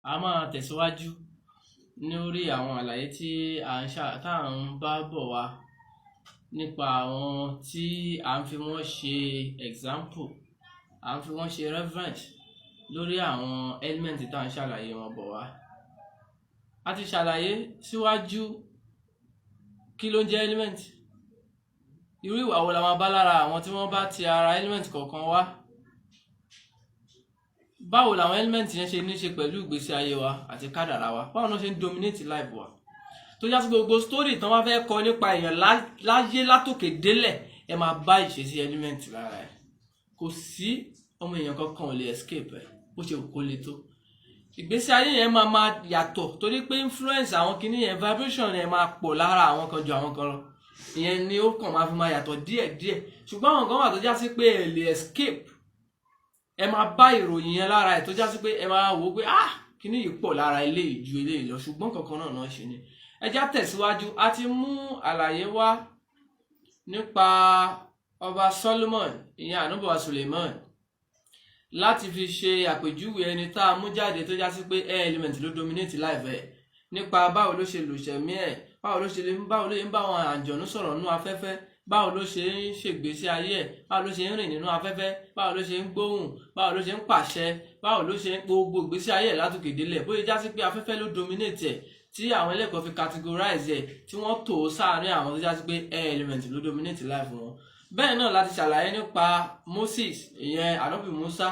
A máa tẹ̀síwájú lórí àwọn àlàyé tí tá à ń bá bọ̀ wá nípa àwọn tí à ń fi wọ́n ṣe example, à ń fi wọ́n ṣe reference lórí àwọn element tá à ń ṣàlàyé wọn bọ̀ wá. A ti ṣàlàyé síwájú kí ló ń jẹ́ element, irú ìwà wo la máa bá lára àwọn tí wọ́n bá ti ara element kọ̀ọ̀kan wá, báwo làwọn element yẹn ṣe ní ṣe pẹ̀lú ìgbésí ayé wa àti kádàrá wa, báwo náà ṣe ń dominate life wa, tó já sí gbogbo story tán wá fẹ́ kọ nípa èèyàn láyé látòkè délẹ̀ ẹ máa bá ìṣesí element lára ẹ̀. Kò sí ọmọ èèyàn kankan ò lè escape ẹ̀ bó ṣe kó le tó. Ìgbésí ayé yẹn máa yàtọ̀ torí pé influence àwọn kinní yẹn, vibration yẹn máa pọ̀ lára àwọn kan ju àwọn kan lọ. Ìyẹn ni ó kàn máa fi máa yàtọ̀ díẹ̀díẹ̀. Ṣùgbọ́n àwọn kan wà tó já sí pé ẹ lè escape. Ẹ máa bá ìròyìn yẹn lára ẹ̀ tó já sí pé ẹ máa wò ó pé kinní yìí pọ̀ lára eléyìí ju eléyìí lọ, ṣùgbọ́n kankan náà ṣe ni. Ẹ já tẹ̀síwájú. A ti mú àlàyé wá nípa ọba Solomon, ìyẹn ànábì wa Suleiman, láti fi ṣe àpèjúwe ẹni tá a mú jáde tó já sí pé air element ló dominate life ẹ̀, nípa báwo ló ṣe lòṣẹ̀mí ẹ̀, báwo ló ṣe ń bá àwọn àjọ̀nú sọ̀rọ̀ nínú afẹ́fẹ́, báwo ló ṣe ń ṣègbésí ayé ẹ̀, báwo ló ṣe ń rìn nínú afẹ́fẹ́, báwo ló ṣe ń gbóhùn, báwo ló ṣe ń pàṣẹ, báwo ló ṣe ń gbogbo ìgbésí ayé ẹ̀ látòkè délẹ̀, bóyá já sí pé afẹ́fẹ́ ló dominate ẹ̀, tí àwọn ẹlẹ́kọ̀ọ́ fi categorize ẹ̀, tí wọ́n tò ó sáàárín àwọn tó já sí pé air element ló dominate life wọn. Bẹ́ẹ̀ náà láti ṣàlàyé nípa Moses, ìyẹn ànábì Musa,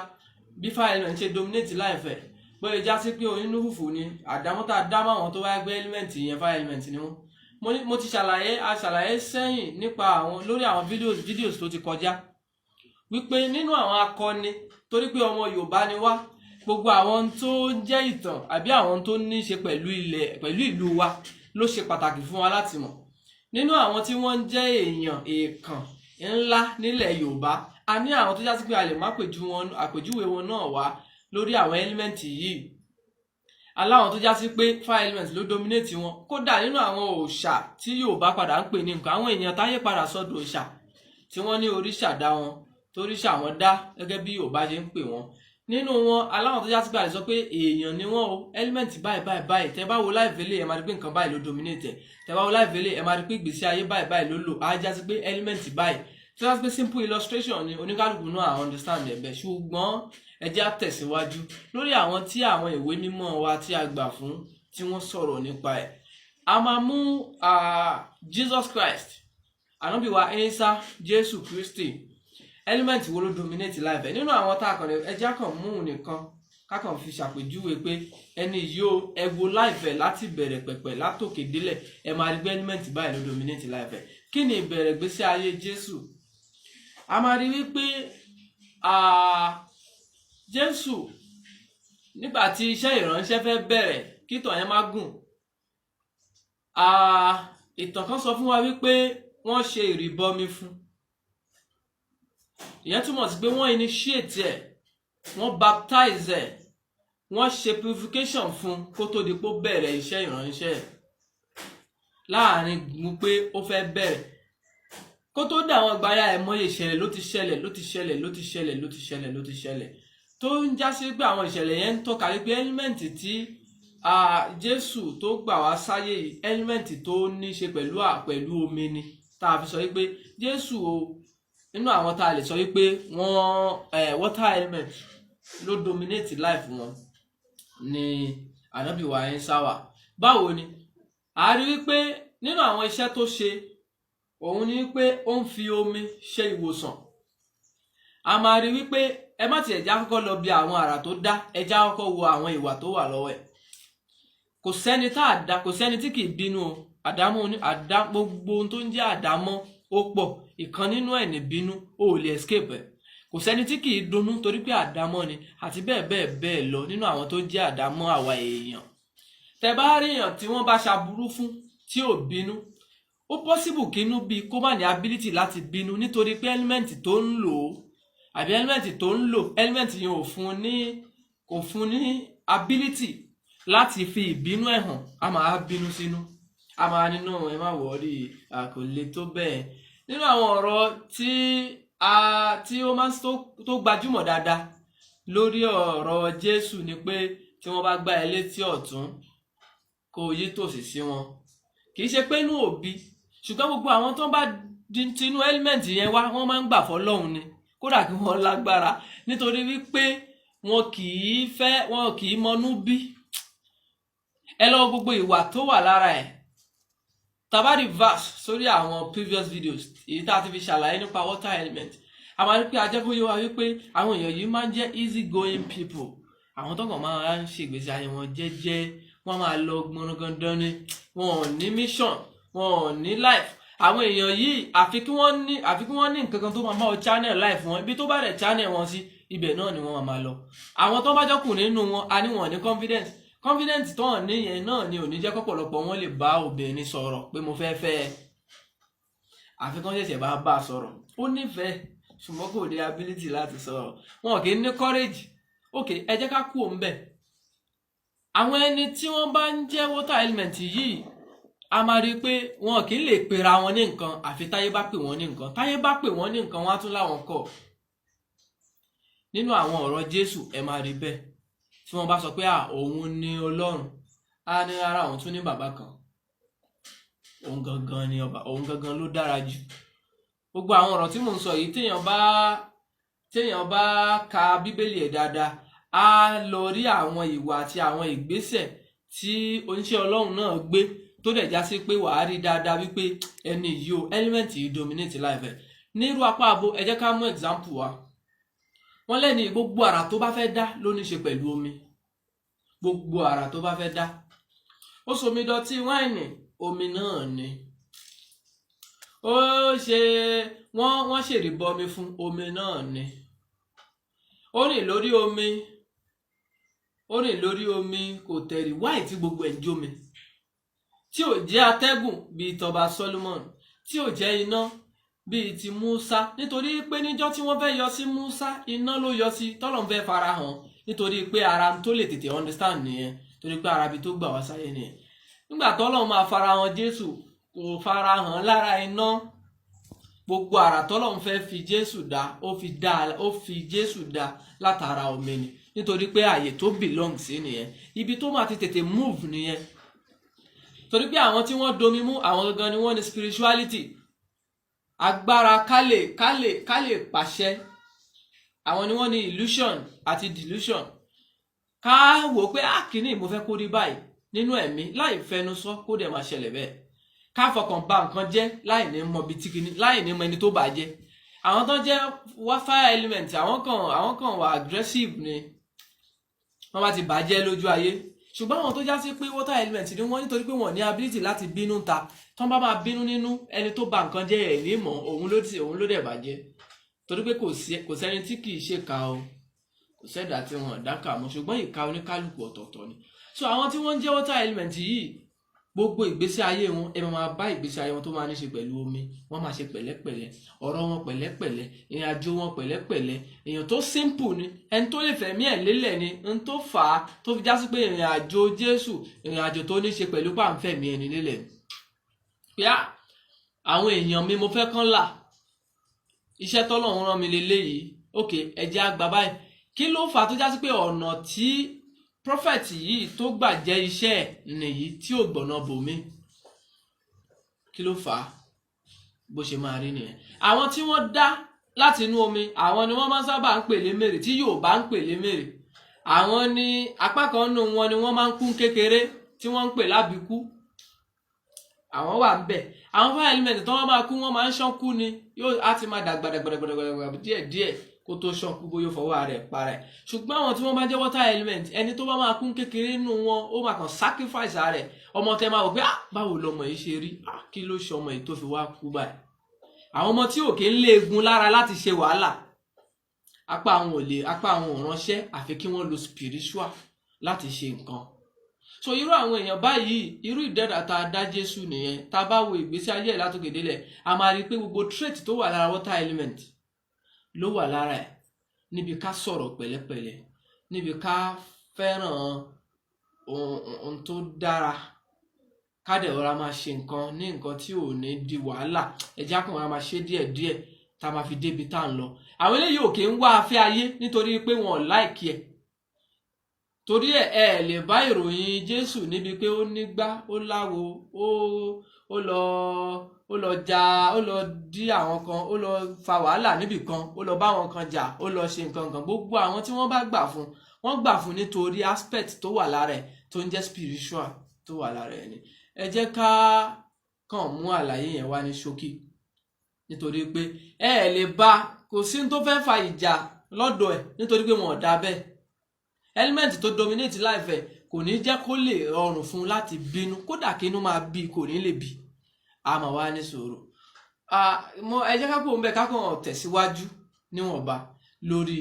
bí fire element ṣe dominate life ẹ̀, bóyá já sí pé onínú fùfù ni àdámọ́ tá a dá mọ́ àwọn tó wáyé gbé element ìyẹn fire element ni wọ́n. Mo ti ṣàlàyé sẹ́yìn nípa lórí àwọn videos tó ti kọjá wípé nínú àwọn akọni, torí pé ọmọ Yorùbá ni wá, gbogbo àwọn tó jẹ́ ìtàn àbí àwọn tó ní ṣe pẹ̀lú ìlú wa ló ṣe pàtàkì fún wa láti mọ̀. Nínú àwọn tí wọ́n jẹ́ èèyàn èèkàn ńlá nílẹ̀ Yorùbá, a ní àwọn tó já sí pé a lè má àpèjúwe wọn náà wá lórí àwọn element yìí. Aláwọn tó já sí pé fire element ló dominate wọn. Kódà nínú àwọn òòṣà tí Yorùbá padà ń pè ní nǹkan, àwọn èèyàn táyé padà sọ́dọ̀ òòṣà tí wọ́n ní oríṣà dá wọn, toríṣà wọn dá gẹ́gẹ́ bí Yorùbá ṣe ń pè wọ́n. Nínú wọn aláwọn tó já sí pé a lè sọ pé èèyàn ni wọ́n o, element báyìí. Tẹ́ bá wo life eléyìí ẹ máa rí pé nǹkan báyìí ló dominate ẹ̀. Tẹ́ bá wo life eléyìí ẹ máa rí pé ìgbésí ayé báyìí ló lò, á já sí pé element báyìí. Tí wọ́n pé simple illustration ni oníkálùkù náà understand ẹ̀bẹ̀, ṣùgbọ́n ẹ jẹ́ á tẹ̀síwájú lórí àwọn tí àwọn ìwé mímọ́ wa tí a gbà fún tí wọ́n sọ̀rọ̀ nípa ẹ̀. A máa mú Jesus Christ, ànábì wa Isa, Jésù Kristi, element wo ló dominate life ẹ̀. Nínú àwọn tá a kàn ẹ jẹ́ á kàn mú nìkan kákan fi ṣàpèjúwe pé ẹni yóò ẹ wo life ẹ̀ láti bẹ̀rẹ̀ pẹ̀pẹ̀ látòkè délẹ̀, ẹ máa rí pé element báyìí ló dominate life ẹ̀. Kí ni ìbẹ̀rẹ̀ ìgbésí ayé Jésù? A máa rí wípé Jésù nígbà tí iṣẹ́ ìránṣẹ́ fẹ́ bẹ̀rẹ̀, kí ìtàn yẹn má gùn, ìtàn kan sọ fún wa wípé wọ́n ṣe ìrìbọmi fún. Ìyẹn túmọ̀ sí pé wọ́n initiate ẹ̀, wọ́n baptize ẹ̀, wọ́n ṣe purification fún kó tó di pé ó bẹ̀rẹ̀ iṣẹ́ ìránṣẹ́ ẹ̀. Láàárín gbùn pé ó fẹ́ bẹ̀rẹ̀, kó tó dé àwọn ìgbà ya ẹ̀mọye ìṣẹ̀lẹ̀ ló ti ṣẹlẹ̀ tó ń já sí pé àwọn ìṣẹ̀lẹ̀ yẹn ń tọ́ka wípé element tí Jésù tó gbà wá sáyé yìí, element tó ní ṣe pẹ̀lú omi ni, tá a fi sọ wípé Jésù o, nínú àwọn tá a lè sọ wípé wọ́n water element ló dominate life wọn ni ànábì wa Ìsá wà. Báwo ni? A rí wípé nínú àwọn iṣẹ́ tó ṣe, òun ni wípé ó ń fi omi ṣe ìwòsàn. A máa rí wípé ẹ má tiẹ̀ já kọ́kọ́ lọ bí àwọn àrà tó dá, ẹ já kọ́kọ́ wo àwọn ìwà tó wà lọ́wọ́ ẹ̀. Kò sẹ́ni tí kì í bínú o. Gbogbo ohun tó ń jẹ́ àdámọ́ ó pọ̀, ìkan nínú ẹ̀ ní bínú, ó lè escape ẹ̀. Kò sẹ́ni tí kì í dunnú torí pé àdámọ́ ni, àti bẹ́ẹ̀ lọ nínú àwọn tó jẹ́ àdámọ́ àwa èèyàn. Tẹ́ bá rí èèyàn tí wọ́n bá ṣaburú fún tí ò bínú, ó possible kínú bí kó má ní ability láti bínú, nítorí pé element tó ń lò àbí element yẹn kò fún ní ability láti fi ìbínú ẹ̀ hàn. A máa bínú sínú, a máa nínú ẹ má wọrí, kò le tó bẹ́ẹ̀. Nínú àwọn ọ̀rọ̀ tí ó máa tó gbajúmọ̀ dáadáa lórí ọ̀rọ̀ Jésù ni pé tí wọ́n bá gbá ẹ létí ọ̀tún kó yí tòsì sí wọn. Kì í ṣe pé inú òbí, ṣùgbọ́n gbogbo àwọn tó bá tinú element yẹn wá wọ́n máa ń gbà fọ́lọ́run ni, kódà kí wọ́n lágbára, nítorí wípé wọn kì í mọnú bí. Ẹ lọ gbogbo ìwà tó wà lára ẹ̀. Tabari verse sórí àwọn previous videos èyí tá a ti fi ṣàlàyé nípa water element, a máa rí pé ajẹ́kóyè wa wípé àwọn èèyàn yìí máa ń jẹ́ easy going people. Àwọn tó kàn máa ń ṣe ìgbésí ayé wọn jẹ́jẹ́, wọ́n máa lọ gbọ̀nràngàndán ni, wọn ò ní mission, wọn ò ní life. Àwọn èèyàn yìí àfi kí wọ́n ní nǹkan kan tó máa máa channel life wọn, ibi tó bá dẹ̀ channel wọn sí ibẹ̀ náà ni wọ́n máa lọ. Àwọn tó bá jọ́kù nínú wọn a ní wọn ní confidence tó hàn níyẹn náà ni ò ní jẹ́ kọ́pọ̀lọpọ̀ wọn lè bá obìnrin sọ̀rọ̀ pé mo fẹ́ fẹ́ ẹ. Àfi kán ṣẹ̀ṣẹ̀ bá a sọ̀rọ̀, ó nífẹ̀ẹ́ ṣùgbọ́n kò ní ability láti sọ̀rọ̀, wọn kì í ní courage. Ok, ẹ jẹ́ ká kú òun bẹ̀. Àwọn ẹni tí wọ́n bá ń jẹ́ water element yìí, a máa rí i pé wọn kì í lè pera wọn ní nǹkan àfi táyé bá pè wọ́n ní nǹkan. Táyé bá pè wọ́n ní nǹkan, wọ́n á tún láwọn kọ̀. Nínú àwọn ọ̀rọ̀ Jésù ẹ máa rí bẹ́ẹ̀. Tí wọ́n bá sọ pé òun ni Ọlọ́run, á ní rárá òun tún ní bàbá kan, òun gangan ni ọba, òun gangan ló dára jù. Gbogbo àwọn ọ̀rọ̀ tí mò ń sọ yìí, téèyàn bá ka Bíbélì ẹ̀ dáadáa, á lọ rí àwọn ìwà àti àwọn ìgbésẹ̀ tí oníṣẹ́ Ọlọ́run náà gbé, tó dẹ̀ já sí pé wàá rí dáadáa wípé ẹni yìí o element yìí dominate life ẹ̀. Nírú apá abo, ẹ jẹ́ ká mú example wa. Wọ́n lẹ́ni gbogbo àrà tó bá fẹ́ dá ló ní ṣe pẹ̀lú omi. Gbogbo àrà tó bá fẹ́ dá. Ó somi dọ̀tí wáìnì, omi náà ni. Wọ́n ṣèrìbọmi fún, omi náà ni. Ó rìn lórí omi kò tẹ̀rì, wáì tí gbogbo ẹ̀ ń jómi. Tí ò jẹ́ atẹ́gùn bíi tọba Solomon, tí ò jẹ́ iná bíi ti Musa, nítorí pé níjọ́ tí wọ́n fẹ́ yọ sí Musa, iná ló yọ sí, tọ́lọ́run fẹ́ farahàn, nítorí pé ara tó lè tètè understand nìyẹn, torí pé ara bí tó gbà wá sáyé nìyẹn. Nígbà tọ́lọ́run máa farahàn Jésù, kò farahàn lára iná. Gbogbo àrà tọ́lọ́run fẹ́ fi Jésù dá, ó fi Jésù dá látara omi ni, nítorí pé àyè tó belong sí nìyẹn, ibi tó máa ti tètè move nìyẹn. Torí pé àwọn tí wọ́n domi mú, àwọn gangan ni wọ́n ní spirituality, agbára ká lè pàṣẹ. Àwọn ni wọ́n ní illusion àti delusion. Ká wò pé kíní mo fẹ́ kó rí báyìí nínú ẹ̀mí, láì fẹnu sọ kó dẹ̀ máa ṣẹlẹ̀ bẹ́ẹ̀. Ká fọkàn bà nǹkan jẹ́ láì ní mọ bí tí kíní, láì ní mọ ẹni tó bàjẹ́. Àwọn tó jẹ́ fire element, àwọn kan wà aggressive ni, wọ́n bá ti bàjẹ́ lójú ayé. Ṣùgbọ́n àwọn tó já sí pé water element ni wọ́n, nítorí pé wọ́n ní ability láti bínú ta. Tó bá máa bínú nínú, ẹni tó bà nǹkan jẹ́ ẹ̀ ní mọ̀, òun ló dẹ̀ bàjẹ́. Torí pé kò sẹ́ni tí kì í ṣèkà o, kò sẹ́dà tí wọ́n dákà mọ́, ṣùgbọ́n ìka oníkálùkù ọ̀tọ̀ọ̀tọ̀ ni. So àwọn tí wọ́n ń jẹ́ water element yìí, gbogbo ìgbésí ayé wọn, ẹ máa bá ìgbésí ayé wọn tó máa ní ṣe pẹ̀lú omi. Wọ́n máa ṣe pẹ̀lẹ́pẹ̀lẹ́, ọ̀rọ̀ wọn pẹ̀lẹ́pẹ̀lẹ́, ìrìn àjò wọn pẹ̀lẹ́pẹ̀lẹ́. Èèyàn tó simple ni, ẹni tó lè fẹ̀mí ẹ̀ lélẹ̀ ni, n tó fà á tó fi já sí pé ìrìn àjò Jésù, ìrìn àjò tó ní ṣe pẹ̀lú pàǹfẹ̀mí ẹni lélẹ̀. Pé àwọn èèyàn mi mo fẹ́ kán là, iṣẹ́ tọ́lọ́run rán mi lélẹ́yìí, ok ẹ jẹ́ á gbà báyìí. Kí ló fà á tó já sí pé ọ̀nà tí prophet yìí tó gbà jẹ́ iṣẹ́ ẹ̀ nìyí tí ò gbọ̀nà bòmí? Kí ló fà á? Bó ṣe máa rí nìyẹn. Àwọn tí wọ́n dá láti inú omi, àwọn ni wọ́n máa sábà ń pè lémèrè, tí Yorùbá ń pè lémèrè. Àwọn ni apá kan nínú wọn ni wọ́n máa ń kú kékeré tí wọ́n ń pè lábìkú. Àwọn wà ń bẹ̀. Àwọn fire element tó wọ́n máa kú, wọ́n máa ń ṣánkú ni, á ti máa dàgbà díẹ̀díẹ̀ kó tó ṣánkú bóyá fọwọ́ rẹ̀ para ẹ̀. Ṣùgbọ́n àwọn tí wọ́n bá jẹ́ water element, ẹni tó bá máa kú kékeré nínú wọn, ó máa kàn sacrifice rẹ̀. Ọmọ tẹ máa wò pé báwo lọmọ yìí ṣe rí, kí ló ṣe ọmọ yìí tó fi wá kú báyìí. Àwọn ọmọ tí òkè ń lé egun lára láti ṣe wàhálà, apá àwọn ò ránṣẹ́ àfi kí wọ́n lo spiritual láti ṣe nǹkan. So irú àwọn èèyàn báyìí, irú ìdẹ́dà tá a dá Jésù nìyẹn. Tá a bá wo ìgbésí ayé ẹ̀ látòkè délẹ̀, a máa rí i pé gbogbo trait tó wà lára water element ló wà lára ẹ̀. Níbi ká sọ̀rọ̀ pẹ̀lẹ́pẹ̀lẹ́, níbi ká fẹ́ràn ohun tó dára, ká dẹ̀ rọra máa ṣe nǹkan ní nǹkan tí ò ní di wàhálà. Ẹja kan máa ṣe díẹ̀díẹ̀ tá a máa fi débi tá à ń lọ. Àwọn eléyìí ò kì í wá afẹ́ ayé nítorí pé wọn ò láìkí ẹ̀. torí ẹ lè bá ìròyìn Jésù níbi pé ó nígbá ó láwo ó lọ jà ó lọ dí àwọn kan ó lọ fa wàhálà níbì kan ó lọ bá àwọn kan jà ó lọ ṣe nǹkan kan. Gbogbo àwọn tí wọ́n bá gbà fún wọ́n gbà fún nítorí aspect tó wà lára ẹ̀ tó ń jẹ́ spiritual tó wà lára ẹ̀ ni. Ẹ jẹ́ ká kàn mú àlàyé yẹn wá ní ṣókí nítorí pé ẹ lè bá kò sí tó fẹ́ fa ìjà lọ́dọ̀ ẹ̀ nítorí pé wọn ò dá bẹ́ẹ̀. Element tó dominate life ẹ̀ kò ní jẹ́ kó lè rọrùn fún láti bínú, kódà kí inú máa bí kò ní lè bí. A máa wá ní sùúrù. Ẹ jẹ́ ká kó ń bẹ ká kàn tẹ̀síwájú níwọ̀nba lórí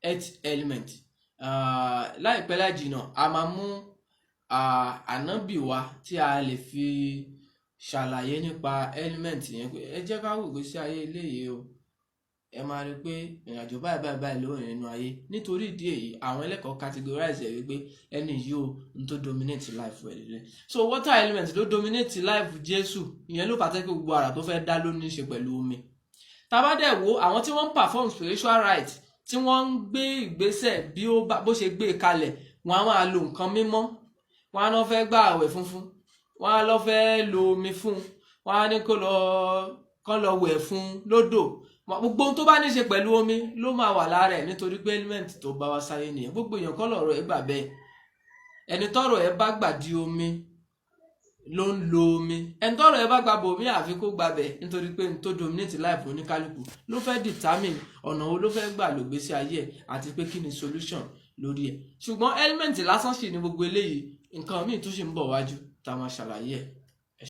earth element. Láìpẹ́ láì jìnnà a máa mú ànábì wá tí a lè fi ṣàlàyé nípa element yẹn pé ẹ jẹ́ ká wò pé sí ayé eléyìí o ẹ máa rí pé ìrìnàjò báyìí ló rìn nínú ayé. Nítorí ìdí èyí àwọn ẹlẹ́kọ̀ọ́ categorize ẹ̀ wípé ẹni yìí o n tó dominate life ẹ̀ lélẹ̀. So water element ló dominate life Jésù, ìyẹn ló fàtẹ́ pé gbogbo àrà tó fẹ́ dá ló ní í ṣe pẹ̀lú omi. Tá bá dẹ̀ wo àwọn tí wọ́n ń perform spiritual right tí wọ́n ń gbé ìgbésẹ̀ bí bó ṣe gbé kalẹ̀, wọ́n á máa lo nǹkan mímọ́, wọ́n á lọ fẹ́ gba àwẹ̀ funfun, wọ́n á lọ fẹ́ lo omi fún, wọ́n á ní kó lọ wẹ̀ fún lódò. Gbogbo ohun tó bá ní ṣe pẹ̀lú omi ló máa wà lára ẹ̀ nítorí pé element tó bá wá sáyé nìyẹn. Gbogbo èèyàn kọ́ lọ̀rọ̀ ẹ̀ gbà bẹ́ẹ̀. Ẹni tọ́rọ̀ ẹ̀ bá gbà di omi ló ń lo omi, ẹni tọ́rọ̀ ẹ̀ bá gbà bòmí àfi kó gbà bẹ́ẹ̀ nítorí pé tó dominate life oníkálukú ló fẹ́ determine ọ̀nà wo ló fẹ́ gbà lògbésí ayé ẹ̀ àti pé kí ni solution lórí ẹ̀. Ṣùgbọ́n element lásán sì ni gbogbo eléyìí, nǹkan míì tó sì ń bọ̀ wájú tá a máa ṣàlàyé ẹ̀.